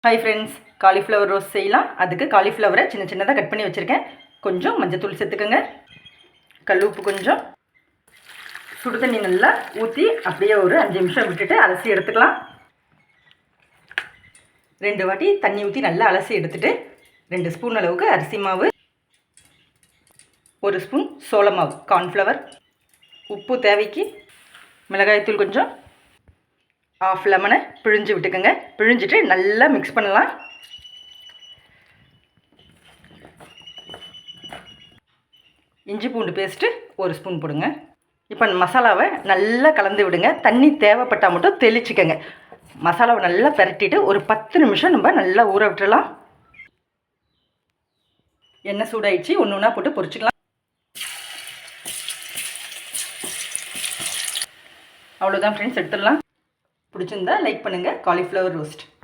Hi friends, cauliflower roast செய்யலாம். அதுக்கு காலிஃப்ளவரை சின்ன சின்னதாக கட் பண்ணி வச்சுருக்கேன். கொஞ்சம் மஞ்சத்தூள் சேர்த்துக்கோங்க, கல் உப்பு கொஞ்சம், சுடு தண்ணி நல்லா ஊற்றி அப்படியே ஒரு 5 நிமிஷம் விட்டுட்டு அலசி எடுத்துக்கலாம். 2 வாட்டி தண்ணி ஊற்றி நல்லா அலசி எடுத்துகிட்டு 2 ஸ்பூன் அளவுக்கு அரிசி மாவு, 1 ஸ்பூன் சோள மாவு கார்ன்ஃப்ளவர், உப்பு தேவைக்கு, மிளகாய்த்தூள் கொஞ்சம், ஆஃப் லெமனை பிழிஞ்சு விட்டுக்கோங்க. பிழிஞ்சிட்டு நல்லா மிக்ஸ் பண்ணலாம். இஞ்சி பூண்டு பேஸ்ட்டு 1 ஸ்பூன் போடுங்க. இப்போ மசாலாவை நல்லா கலந்து விடுங்க. தண்ணி தேவைப்பட்டால் மட்டும் தெளிச்சுக்கோங்க. மசாலாவை நல்லா பரட்டிட்டு ஒரு 10 நிமிஷம் நம்ம நல்லா ஊற விட்டுறலாம். எண்ணெய் சூடாயிடுச்சு, ஒன்று ஒன்றா போட்டு பொரிச்சிக்கலாம். அவ்வளோதான் ஃப்ரெண்ட்ஸ், எடுத்துடலாம். பிடிச்சிருந்தா லைக் பண்ணுங்கள். Cauliflower roast.